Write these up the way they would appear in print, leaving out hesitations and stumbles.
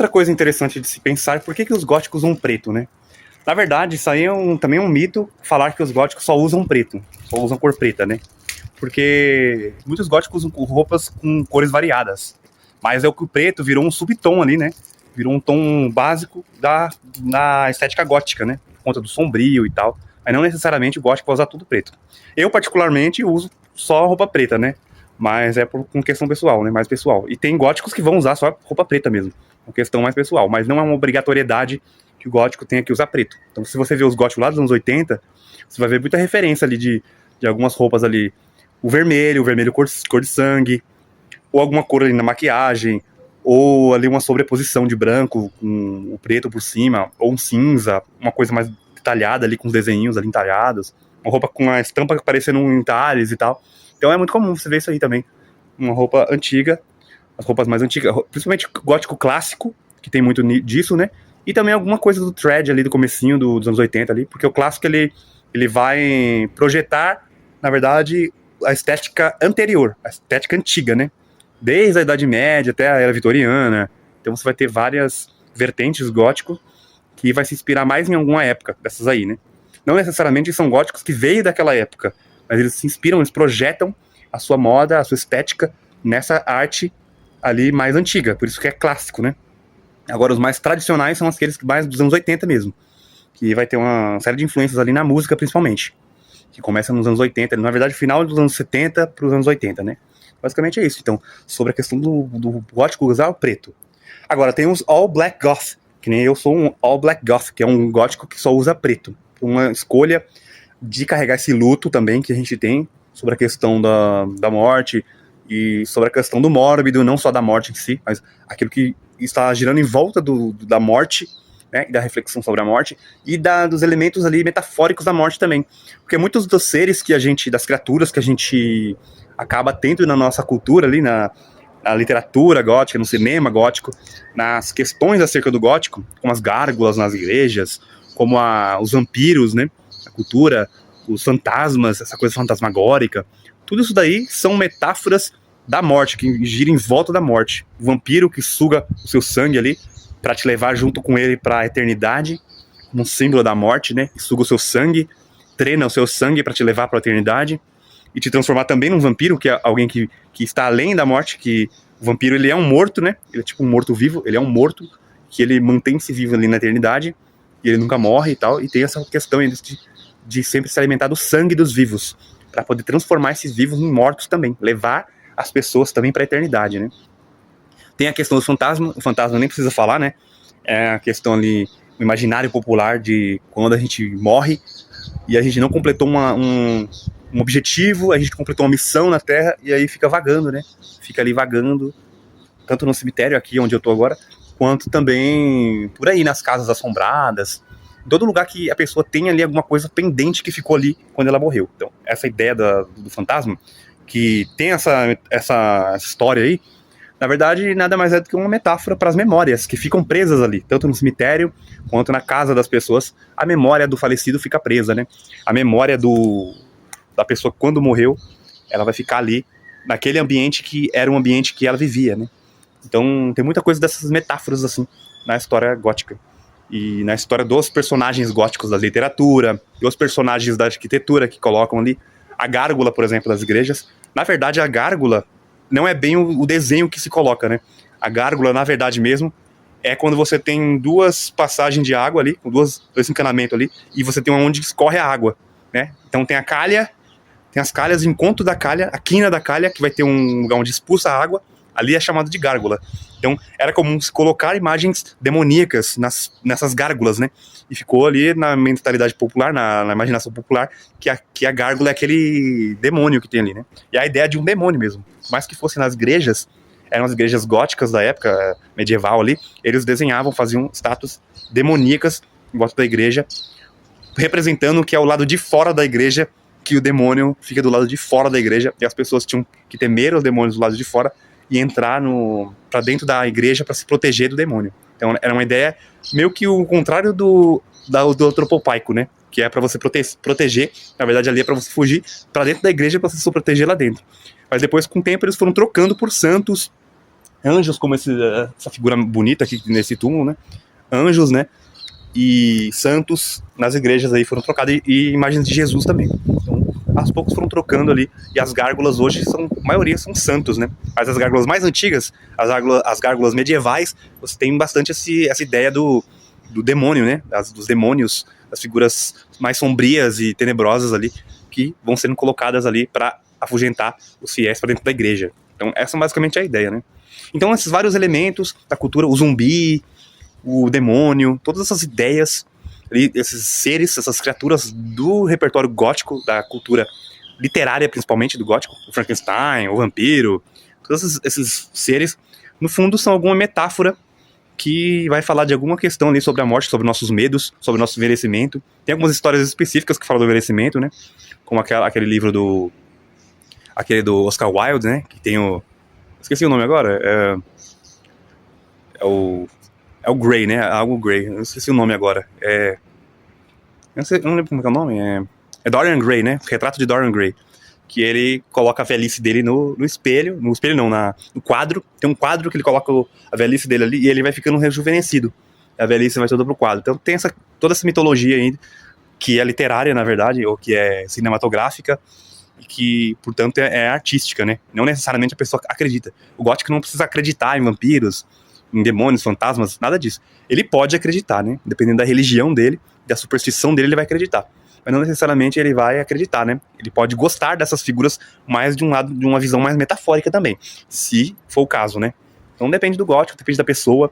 outra coisa interessante de se pensar é por que os góticos usam preto, né? Na verdade, isso aí também é um mito, falar que os góticos só usam preto, só usam cor preta, né? Porque muitos góticos usam roupas com cores variadas. Mas é o que o preto virou um subtom ali, né? Virou um tom básico da estética gótica, né? Por conta do sombrio e tal. Mas não necessariamente o gótico vai usar tudo preto. Eu, particularmente, uso só roupa preta, né? Mas é com questão pessoal, né? Mais pessoal. E tem góticos que vão usar só roupa preta mesmo. Com questão mais pessoal. Mas não é uma obrigatoriedade que o gótico tenha que usar preto. Então, se você vê os góticos lá dos anos 80, você vai ver muita referência ali de algumas roupas ali. O vermelho cor de sangue, ou alguma cor ali na maquiagem, ou ali uma sobreposição de branco com o preto por cima, ou um cinza, uma coisa mais detalhada ali com os desenhinhos ali entalhados, uma roupa com a estampa parecendo um entalhes e tal. Então é muito comum você ver isso aí também. Uma roupa antiga, as roupas mais antigas, principalmente gótico clássico, que tem muito disso, né? E também alguma coisa do thread ali do comecinho dos anos 80 ali, porque o clássico ele vai projetar, na verdade, a estética anterior, a estética antiga, né? Desde a Idade Média até a Era Vitoriana. Então você vai ter várias vertentes góticos que vai se inspirar mais em alguma época dessas aí, né? Não necessariamente são góticos que veio daquela época, mas eles se inspiram, eles projetam a sua moda, a sua estética nessa arte ali mais antiga, por isso que é clássico, né? Agora, os mais tradicionais são aqueles mais dos anos 80 mesmo, que vai ter uma série de influências ali na música, principalmente, que começa nos anos 80, na verdade, final dos anos 70 para os anos 80, né? Basicamente é isso. Então, sobre a questão do gótico usar o preto. Agora, tem os All Black Goth, que nem eu sou um All Black Goth, que é um gótico que só usa preto. Uma escolha de carregar esse luto também que a gente tem sobre a questão da morte e sobre a questão do mórbido, não só da morte em si, mas aquilo que está girando em volta da morte, né, e da reflexão sobre a morte, e dos elementos ali metafóricos da morte também. Porque muitos dos seres das criaturas que a gente acaba tendo na nossa cultura ali, na literatura gótica, no cinema gótico, nas questões acerca do gótico, como as gárgulas nas igrejas, como os vampiros, né, a cultura, os fantasmas, essa coisa fantasmagórica, tudo isso daí são metáforas da morte, que gira em volta da morte. O vampiro que suga o seu sangue ali para te levar junto com ele para a eternidade, como um símbolo da morte, né? Que suga o seu sangue, treina o seu sangue para te levar para a eternidade e te transformar também num vampiro, que é alguém que está além da morte, que o vampiro ele é um morto, né? Ele é tipo um morto-vivo, ele é um morto que ele mantém-se vivo ali na eternidade e ele nunca morre e tal, e tem essa questão de sempre se alimentar do sangue dos vivos, para poder transformar esses vivos em mortos também, levar as pessoas também para a eternidade, né? Tem a questão do fantasma, o fantasma nem precisa falar, né? É a questão ali, o imaginário popular de quando a gente morre e a gente não completou um objetivo, a gente completou uma missão na Terra e aí fica vagando, né? Fica ali vagando, tanto no cemitério aqui onde eu tô agora, quanto também por aí nas casas assombradas, em todo lugar que a pessoa tem ali alguma coisa pendente que ficou ali quando ela morreu. Então, essa ideia do fantasma, que tem essa história aí, na verdade, nada mais é do que uma metáfora para as memórias que ficam presas ali, tanto no cemitério quanto na casa das pessoas. A memória do falecido fica presa, né? A memória da pessoa quando morreu, ela vai ficar ali, naquele ambiente que era um ambiente que ela vivia, né? Então, tem muita coisa dessas metáforas, assim, na história gótica. E na história dos personagens góticos da literatura, dos personagens da arquitetura que colocam ali. A gárgula, por exemplo, das igrejas. Na verdade, a gárgula não é bem o desenho que se coloca, né? A gárgula, na verdade mesmo, é quando você tem duas passagens de água ali, com dois encanamentos ali, e você tem onde escorre a água, né? Então tem a calha, tem as calhas, o encontro da calha, a quina da calha, que vai ter um lugar onde expulsa a água, ali é chamado de gárgula. Então era comum se colocar imagens demoníacas nessas gárgulas, né? E ficou ali na mentalidade popular, na imaginação popular, que a gárgula é aquele demônio que tem ali, né? E a ideia de um demônio mesmo. Mais que fosse nas igrejas, eram as igrejas góticas da época medieval ali, eles desenhavam, faziam estátuas demoníacas em volta da igreja, representando que é o lado de fora da igreja, que o demônio fica do lado de fora da igreja, e as pessoas tinham que temer os demônios do lado de fora e entrar para dentro da igreja para se proteger do demônio. Então era uma ideia meio que o contrário do antropopaico, né? Que é para você proteger, na verdade ali é para você fugir para dentro da igreja para você se proteger lá dentro. Mas depois, com o tempo, eles foram trocando por santos anjos como essa figura bonita aqui nesse túmulo, né? Anjos, né? E santos nas igrejas aí foram trocados, e imagens de Jesus também. Então, aos poucos foram trocando ali, e as gárgulas hoje a maioria são santos, né? Mas as gárgulas mais antigas, as gárgulas medievais, você tem bastante essa ideia do demônio, né? Dos demônios, das figuras mais sombrias e tenebrosas ali, que vão sendo colocadas ali para afugentar os fiéis para dentro da igreja. Então, essa é basicamente a ideia, né? Então, esses vários elementos da cultura, o zumbi, o demônio, todas essas ideias, esses seres, essas criaturas do repertório gótico, da cultura literária principalmente do gótico, o Frankenstein, o vampiro, todos esses seres, no fundo são alguma metáfora que vai falar de alguma questão ali sobre a morte, sobre nossos medos, sobre o nosso envelhecimento. Tem algumas histórias específicas que falam do envelhecimento, né? Como aquele livro do Oscar Wilde, né? Que tem esqueci o nome agora. É o Grey, né? Algo Grey. Eu esqueci o nome agora. Eu não lembro como é o nome. É Dorian Gray, né? Retrato de Dorian Gray. Que ele coloca a velhice dele no espelho. No espelho não, no quadro. Tem um quadro que ele coloca a velhice dele ali e ele vai ficando rejuvenescido. A velhice vai toda pro quadro. Então tem toda essa mitologia aí, que é literária, na verdade, ou que é cinematográfica, e que, portanto, é artística, né? Não necessariamente a pessoa acredita. O gótico não precisa acreditar em vampiros, em demônios, fantasmas, nada disso. Ele pode acreditar, né? Dependendo da religião dele, da superstição dele, ele vai acreditar. Mas não necessariamente ele vai acreditar, né? Ele pode gostar dessas figuras mais de um lado, de uma visão mais metafórica também, se for o caso, né? Então depende do gótico, depende da pessoa,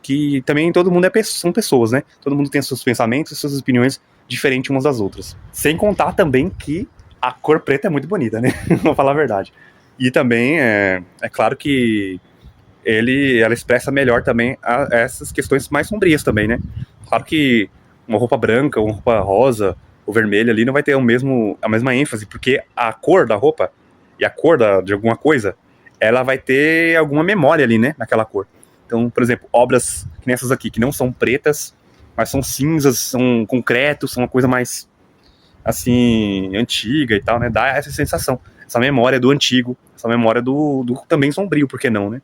que também todo mundo são pessoas, né? Todo mundo tem seus pensamentos, suas opiniões diferentes umas das outras. Sem contar também que a cor preta é muito bonita, né? Vou falar a verdade. E também, é claro que ela expressa melhor também essas questões mais sombrias também, né? Claro que uma roupa branca, uma roupa rosa ou vermelha ali não vai ter a mesma ênfase, porque a cor da roupa e a cor de alguma coisa, ela vai ter alguma memória ali, né? Naquela cor. Então, por exemplo, obras que nem essas aqui, que não são pretas, mas são cinzas, são concretos, são uma coisa mais, assim, antiga e tal, né? Dá essa sensação, essa memória do antigo, essa memória do também sombrio, por que não, né?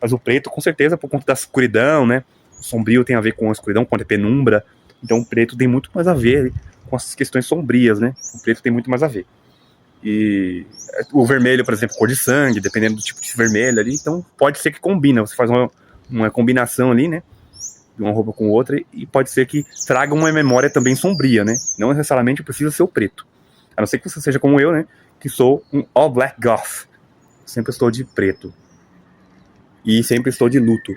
Mas o preto, com certeza, por conta da escuridão, né? O sombrio tem a ver com a escuridão, com a penumbra. Então o preto tem muito mais a ver com essas questões sombrias, né? O preto tem muito mais a ver. E o vermelho, por exemplo, cor de sangue, dependendo do tipo de vermelho ali. Então pode ser que combina. Você faz uma combinação ali, né? De uma roupa com outra. E pode ser que traga uma memória também sombria, né? Não necessariamente precisa ser o preto. A não ser que você seja como eu, né? Que sou um all black goth. Sempre estou de preto. E sempre estou de luto.